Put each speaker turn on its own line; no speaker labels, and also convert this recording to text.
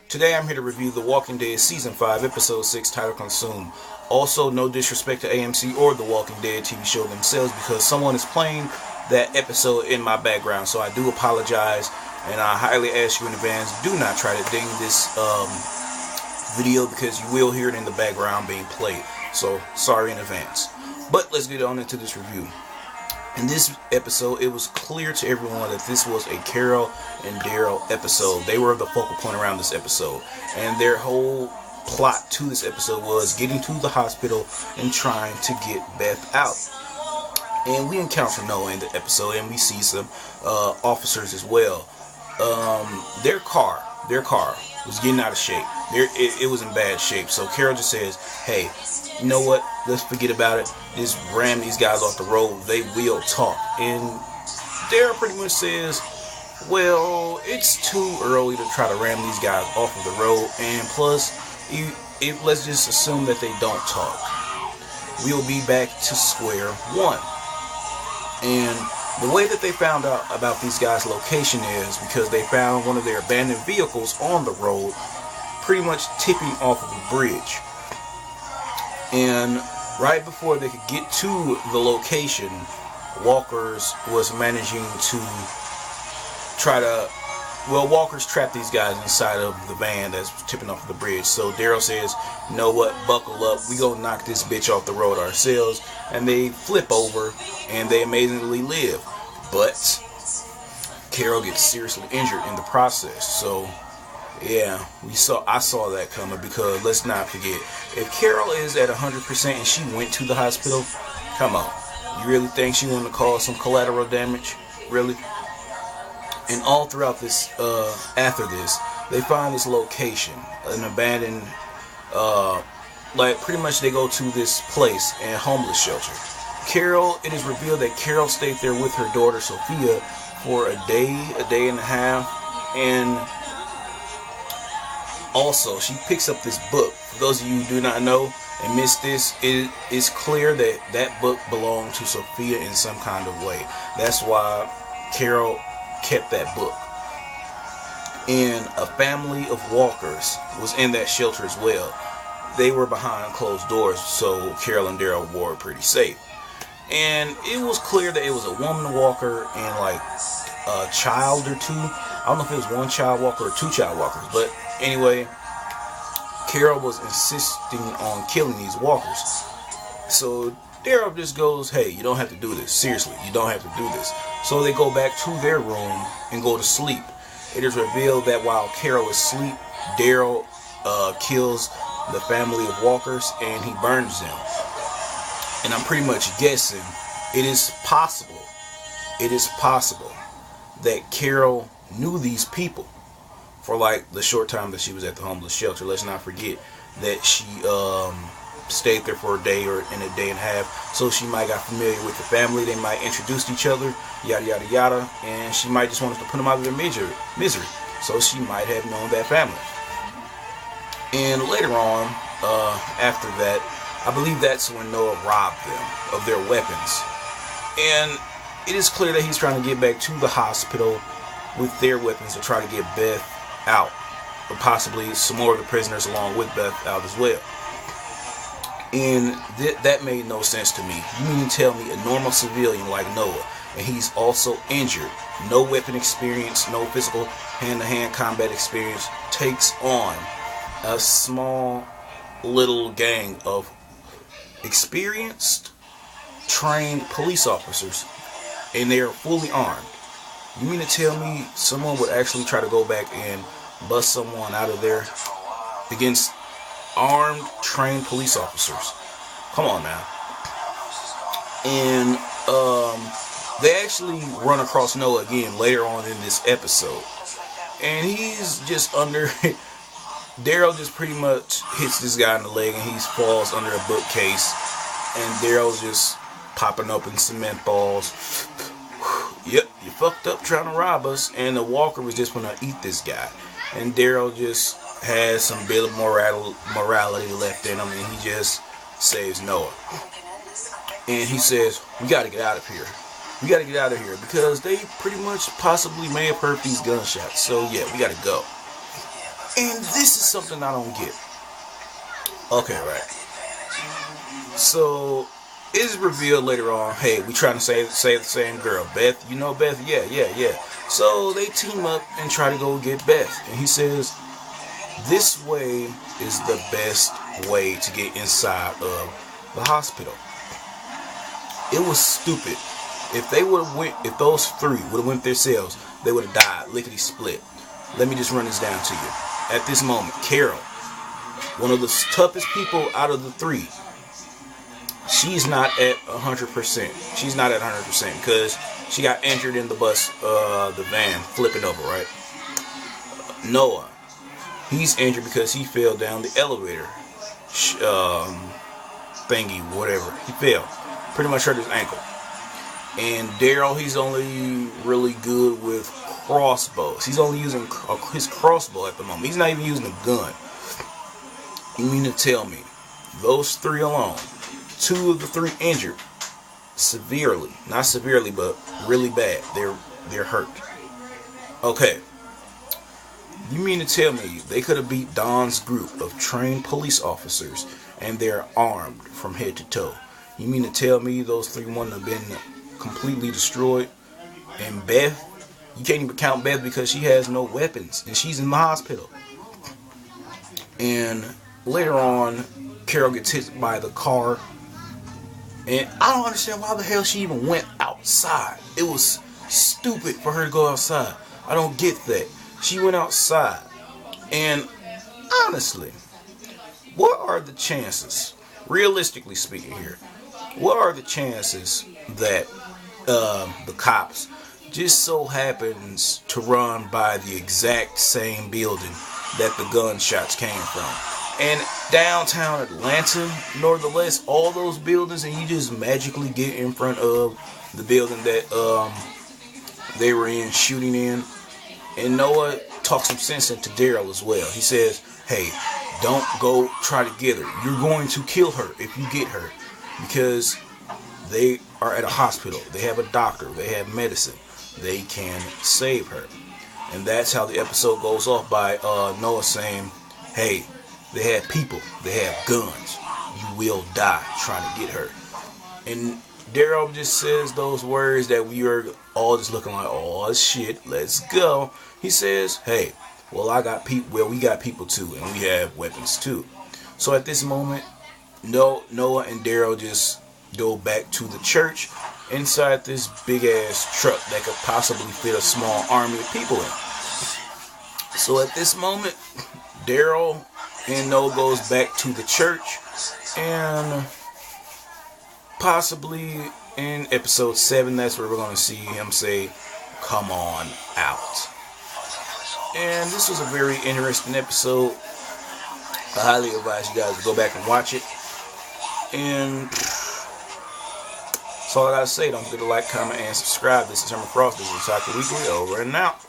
Today I'm here to review The Walking Dead Season 5, Episode 6, titled Consume. Also, no disrespect to AMC or The Walking Dead TV show themselves because someone is playing that episode in my background, so I do apologize, and I highly ask you in advance, do not try to ding this video because you will hear it in the background being played, so sorry in advance. But let's get on into this review. In this episode, it was clear to everyone that this was a Carol and Daryl episode. They were the focal point around this episode. And their whole plot to this episode was getting to the hospital and trying to get Beth out. And we encounter Noah in the episode, and we see some officers as well. Their car was getting out of shape. It was in bad shape. So Carol just says, hey, you know what? Let's forget about it. Just ram these guys off the road. They will talk. And Daryl pretty much says, well, it's too early to try to ram these guys off of the road. And plus, let's just assume that they don't talk. We'll be back to square one. And the way that they found out about these guys' location is because they found one of their abandoned vehicles on the road, pretty much tipping off of a bridge. And right before they could get to the location, Walkers was managing to Walkers trapped these guys inside of the van that's tipping off the bridge. So Daryl says, you know what, buckle up, we gonna knock this bitch off the road ourselves. And they flip over and they amazingly live. But Carol gets seriously injured in the process. So yeah, I saw that coming, because let's not forget, if Carol is at 100% and she went to the hospital, come on, you really think she wanted to cause some collateral damage? Really? And all throughout this, after this, they find this location, an abandoned, pretty much they go to this place, a homeless shelter. It is revealed that Carol stayed there with her daughter Sophia for a day and a half, and also, she picks up this book. For those of you who do not know and missed this, it is clear that that book belonged to Sophia in some kind of way. That's why Carol kept that book. And a family of walkers was in that shelter as well. They were behind closed doors, so Carol and Daryl were pretty safe. And it was clear that it was a woman walker and like a child or two. I don't know if it was one child walker or two child walkers, but anyway, Carol was insisting on killing these walkers. So Daryl just goes, hey, you don't have to do this. Seriously, you don't have to do this. So they go back to their room and go to sleep. It is revealed that while Carol is asleep, Daryl kills the family of walkers and he burns them. And I'm pretty much guessing it is possible that Carol knew these people for like the short time that she was at the homeless shelter. Let's not forget that she stayed there for a day and a day and a half, so she might got familiar with the family. They might introduce each other, yada yada yada, and she might just want to put them out of their misery, so she might have known that family. And later on, after that, I believe that's when Noah robbed them of their weapons. And it is clear that he's trying to get back to the hospital with their weapons to try to get Beth out, or possibly some more of the prisoners along with Beth out as well. And that made no sense to me. You mean to tell me a normal civilian like Noah, and he's also injured, no weapon experience, no physical hand-to-hand combat experience, takes on a small little gang of experienced, trained police officers, and they are fully armed? You mean to tell me someone would actually try to go back and bust someone out of there against armed, trained police officers? Come on now. And they actually run across Noah again later on in this episode, and he's just under Daryl just pretty much hits this guy in the leg and he falls under a bookcase, and Daryl's just popping open cement balls. Yep, you fucked up trying to rob us. And the walker was just gonna eat this guy, and Daryl just has some bit of morality left in him, and he just saves Noah. And he says, we gotta get out of here. We gotta get out of here because they pretty much possibly may have heard these gunshots. So yeah, we gotta go. And this is something I don't get. Okay, right. So it's revealed later on, hey, we trying to say the same girl. Beth, you know Beth? Yeah. So they team up and try to go get Beth. And he says, this way is the best way to get inside of the hospital. It was stupid. If they would have went, if those three would have went themselves, they would have died lickety split. Let me just run this down to you. At this moment, Carol, one of the toughest people out of the three, she's not at 100%. She's not at 100% because she got injured in the bus, the van flipping over, right? Noah, he's injured because he fell down the elevator thingy, whatever. He fell. Pretty much hurt his ankle. And Daryl, he's only really good with crossbows. He's only using his crossbow at the moment. He's not even using a gun. You mean to tell me those three alone, two of the three injured severely, not severely, but really bad. They're hurt. Okay. You mean to tell me they could have beat Don's group of trained police officers and they're armed from head to toe? You mean to tell me those three wouldn't have been completely destroyed? And Beth, you can't even count Beth because she has no weapons and she's in the hospital. And later on, Carol gets hit by the car. And I don't understand why the hell she even went outside. It was stupid for her to go outside. I don't get that. She went outside. And honestly, what are the chances, realistically speaking here, what are the chances that the cops just so happens to run by the exact same building that the gunshots came from? And downtown Atlanta, nonetheless, all those buildings, and you just magically get in front of the building that they were in, shooting in. And Noah talks some sense into Daryl as well. He says, hey, don't go try to get her. You're going to kill her if you get her. Because they are at a hospital. They have a doctor. They have medicine. They can save her. And that's how the episode goes off by Noah saying, hey, they have people. They have guns. You will die trying to get her. And Daryl just says those words that we are all just looking like, oh shit, let's go. He says, hey, well we got people too, and we have weapons too. So at this moment, Noah and Daryl just go back to the church inside this big ass truck that could possibly fit a small army of people in. So at this moment, Daryl and Noah goes back to the church, and possibly in episode 7, that's where we're going to see him say, come on out. And this was a very interesting episode. I highly advise you guys to go back and watch it. And that's all I gotta say. Don't forget to like, comment, and subscribe. This is Herman Frost. This is Otaku Weekly. Over and out.